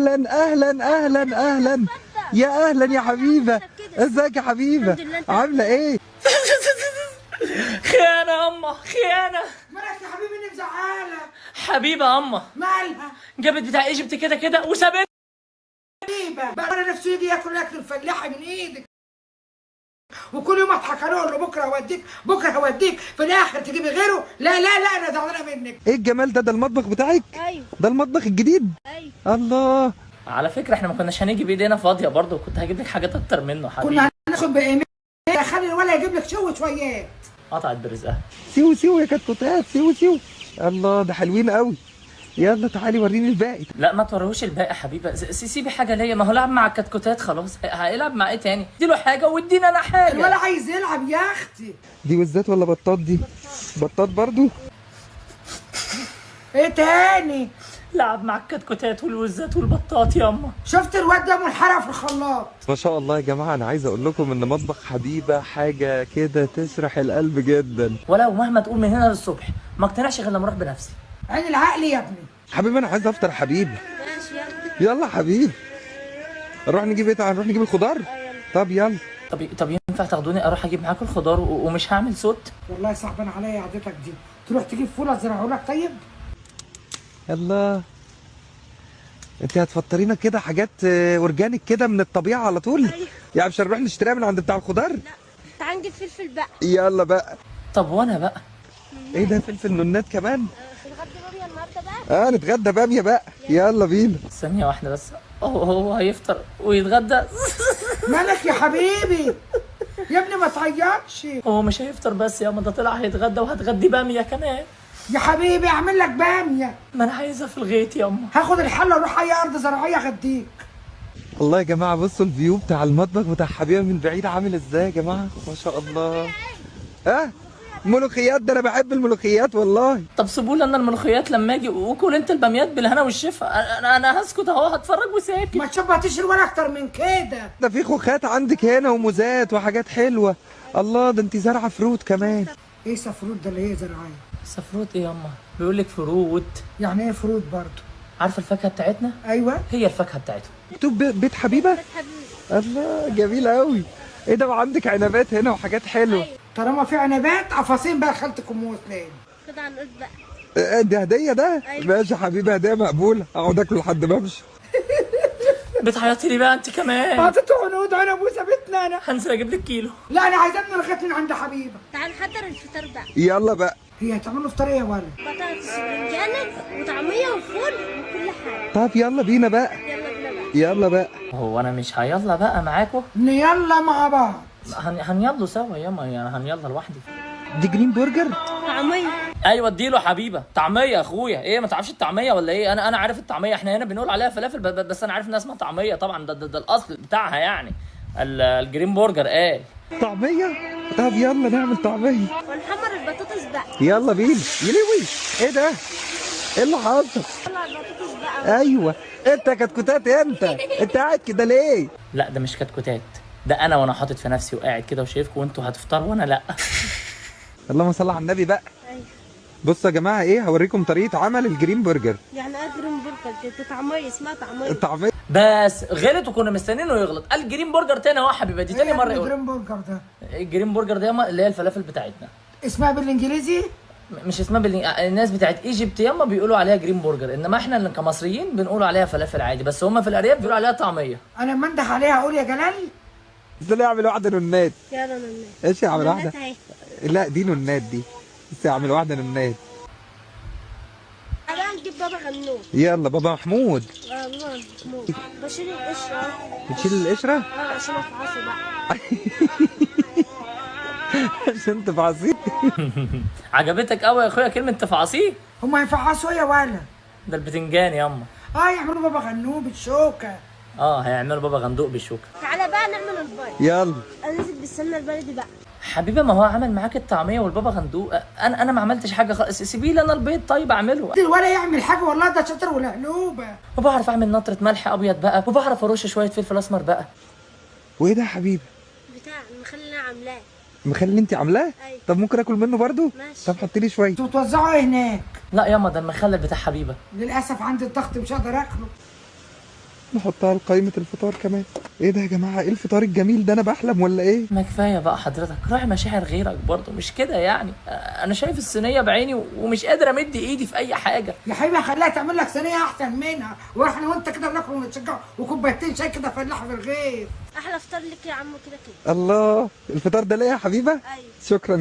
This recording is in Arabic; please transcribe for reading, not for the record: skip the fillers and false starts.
اهلا اهلا اهلا اهلا، يا اهلا يا حبيبه، ازيك يا حبيبه، عامله ايه؟ خيانة يا أما، خيانة. مالك يا حبيبي انك زعلانة؟ حبيبة يا أما مالها؟ جابت بتاع ايجيبت كده كده وسابت. حبيبة بقى انا نفسي يجي ياكل اكل الفلاحي من ايدك، وكل يوم اضحك عليه اقول له بكره هوديك بكره هوديك، في الاخر تجيبي غيره. لا لا لا انا زعلانة منك. ايه الجمال ده؟ ده المطبخ بتاعك؟ ايوه ده المطبخ الجديد؟ ايوه. الله. على فكرة احنا ما كناش هنيجي بايدينا فاضية برضه، وكنت هجيب لك حاجات أكتر منه حبيبي. كنا هناخد بايميل، خلي الولد يجيب لك شويات. قطعت برزقها. سيو سيو يا كتكوتات، سيو سيو. الله ده حلوين قوي. يلا تعالي وريني الباقي. لا ما توريهوش الباقي يا حبيبه، سيبي حاجه ليا، ما هو لعب مع الكتكوتات خلاص، هيلعب مع ايه تاني؟ اديله حاجه وادينا انا حاجه. الولد عايز يلعب يا اختي. دي وزات ولا بطاط دي؟ بطاط برضو؟ ايه تاني؟ لعب مع الكتكوتات والوزات والبطاط ياما. شفت الواد ده منحرق في الخلاط. ما شاء الله يا جماعه، انا عايز اقول لكم ان مطبخ حبيبه حاجه كده تشرح القلب جدا. ولو مهما تقول من هنا للصبح ما اقتنعش غير لما اروح بنفسي. عين العقل يا ابني. حبيبي انا عايز افطر حبيبي. ماشي يلا. يلا حبيبي. نروح نجيب ايه؟ نروح نجيب الخضار؟ طب يلا. طب ينفع تاخدوني اروح اجيب معاكم الخضار ومش هعمل صوت؟ والله صعبان عليا قعدتك دي، تروح تجيب فول ازرعه لك طيب؟ يلا. انت هتفطرينا كده حاجات اورجانيك كده من الطبيعه على طول؟ أيوة. يعني مش هنروح نشتريها من عند بتاع الخضار؟ لا تعال نجيب فلفل بقى. يلا بقى. طب وانا بقى؟ ايه ده؟ فلفل نونات كمان؟ نتغدى باميه النهارده بقى. نتغدى باميه بقى. يلا بينا. ثانيه واحده بس، هو هيفطر ويتغدى. مالك يا حبيبي؟ يا ابني ما تعيطش. هو مش هيفطر بس ياما، ده طلع هيتغدى وهتغدي باميه كمان. يا حبيبي اعمل لك باميه. ما انا عايزها في الغيط ياما. هاخد الحله واروح اي ارض زراعيه اغديك. والله يا جماعه بصوا الفيو بتاع المطبخ بتاع حبيبه من بعيد عامل ازاي يا جماعه، ما شاء الله. ملوخيات، ده انا بحب الملوخيات والله. طب سيبوا لي انا الملوخيات لما اجي، وكل انت الباميات بالهنا والشفا. انا هسكت اهو، هتفرج وساكت. ما تشبهتش الولا اكتر من كده. ده في خوخات عندك هنا وموزات وحاجات حلوه. الله ده انت زارعه فروت كمان. ايه سفروت ده اللي هي زراعيه؟ سفروت ايه ياما؟ بيقول لك فروت. يعني ايه فروت برضه؟ عارفه الفاكهه بتاعتنا؟ ايوه هي الفاكهه بتاعتهم. مكتوب بيت حبيبه؟ الله جميل قوي. ايه ده؟ وعندك عنبات هنا وحاجات حلوه. طالما في عنبات عفاصين بقى خالتكم وسلام. كده هنقول بقى. دي هديه ده؟ أيوة. ماشي يا حبيبي، هديه مقبوله، اقعد اكل لحد ما امشي. بتعيطي لي بقى انت كمان؟ حاطط عنود عنب وسابتنا انا. هنزل اجيب لك كيلو. لا انا عايزاه من الغيط من عند حبيبه. تعال نحضر الفطار بقى. يلا بقى. هي هتعملوا فطار ايه يا ولد؟ بطاطس وبنجانة وطعمية وفول وكل حاجة. طب يلا بينا بقى. يلا بينا بقى. يلا بقى. هو انا مش هيلا بقى معاكم؟ يلا مع بعض. هنيلا سوا ياما، يعني هنيلا لوحدي. دي جرين برجر؟ طعمية. ايوه اديله حبيبه طعميه يا اخويا. ايه ما تعرفش الطعميه ولا ايه؟ انا عارف الطعميه، احنا هنا بنقول عليها فلافل بس انا عارف انها اسمها طعميه طبعا، ده الاصل بتاعها يعني. الجرين برجر قال طعميه؟ طب يلا نعمل طعميه. ونحمر البطاطس بقى. يلا بينا. يلوي ايه ده؟ ايه اللي حصل؟ طلع البطاطس بقى. ايوه انت كتكوتات انت قاعد كده ليه؟ لا ده مش كتكوتات، ده انا وانا حاطط في نفسي وقاعد كده وشايفكم وانتوا هتفطروا وانا لا. اللهم صل على النبي بقى. ايوه. بصوا يا جماعه، ايه هوريكم طريقه عمل الجرين برجر. يعني ايه جرين برجر؟ دي طعمية اسمها طعمية. الطعميه. بس غلط وكنا مستنينه يغلط. قال جرين برجر تاني اهو حبيبه، دي تاني ايه مره يا يقول. جرين برجر ده؟ الجرين برجر ده ياما اللي هي الفلافل بتاعتنا. اسمها بالانجليزي؟ مش اسمها الناس بتاعت ايجيبت ياما بيقولوا عليها جرين برجر، انما احنا اللي كمصريين بنقول عليها فلافل عادي، بس هم في الارياف بيقولوا عليها طعميه. انا لما انده عليها اقول يا جلال. بس ليه اعمل واحده نونات؟ يلا ننام. ايش اعمل واحده؟ ننام اهي. لا دي نونات دي. بس اعمل واحده نونات. تعالى نجيب بابا غنوج. يلا بابا محمود. بابا محمود. بشيل القشرة. بتشيل القشره؟ عشان افعصه بقى. عشان تفعصيه. عجبتك قوي يا اخويا كلمه تفعصيه؟ هما هيفعصوا ايه يا ولد؟ ده البتنجان ياما. يعملوا بابا غنوج بالشوكه. هيعملوا بابا غندوق بالشوكه. تعالى بقى نعمل البيض. يلا. انزل بالسمنة البلدي بقى. حبيبه ما هو عمل معاك الطعميه والبابا غندوق، انا ما عملتش حاجه خالص، سيبي لي انا البيض طيب اعمله. ولا يعمل حاجه والله، ده شاطر ولهلوبه. وبعرف اعمل نطره ملح ابيض بقى، وبعرف ارش شويه فلفل اسمر بقى. وايه ده يا حبيبي؟ بتاع المخلل اللي انا عاملاه. المخلل اللي انت عاملاه؟ أيوة. طب ممكن اكل منه برضو؟ ماشي. طب حطي لي شويه. انتوا بتوزعوا ايه هناك؟ لا ياما ده المخلل بتاع حبيبه. للاسف عندي الضغط مش هقدر اكله. نحطها على قائمة الفطار كمان. ايه ده يا جماعة؟ ايه الفطار الجميل ده؟ انا بحلم ولا ايه؟ ما كفايه بقى حضرتك، راعي مشاعر غيرك برضه، مش كده يعني. انا شايف الصينيه بعيني ومش قادر امد ايدي في اي حاجه. يا حبيبي خليها تعمل لك صينيه احسن منها، واحنا وانت كده بناكل ونتشجع وكوبايتين شاي كده فلاحه في الغير. احلى فطار لك يا عم كده كده. الله، الفطار ده ليه يا حبيبة؟ ايوه. شكرا.